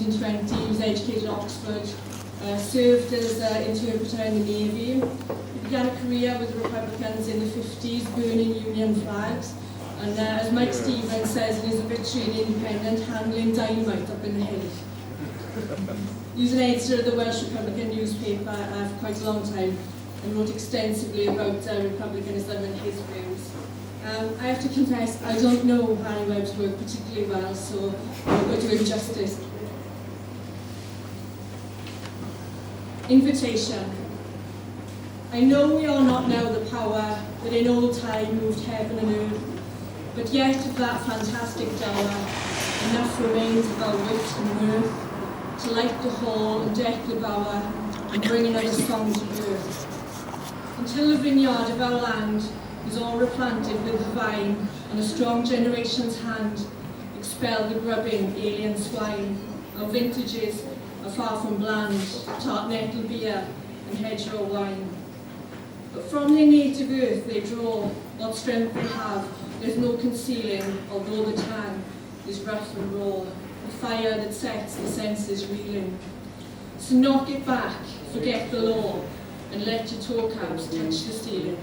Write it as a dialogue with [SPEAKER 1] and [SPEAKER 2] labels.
[SPEAKER 1] 1920, he was educated at Oxford, served as interpreter in the Navy. He began a career with the Republicans in the 50s, burning Union flags, and as Mike Stevens says in his Obituary in Independent, handling dynamite up in the hill. He was an editor of the Welsh Republican newspaper for quite a long time and wrote extensively about republicanism and his views. I have to confess, I don't know Harry Webb's work particularly well, so I'm going to do him justice. Invitation. I know we are not now the power that in old time moved heaven and earth, but yet of that fantastic dower, enough remains of our wit and mirth to light the hall and deck the bower and bring another song to birth. Until the vineyard of our land is all replanted with the vine, and a strong generation's hand expel the grubbing alien swine, our vintages are far from bland, tart nettle beer and hedgerow wine. But from their native earth they draw what strength they have, there's no concealing, although the tang is rough and raw, a fire that sets the senses reeling. So knock it back, forget the law, and let your talk house touch the ceiling.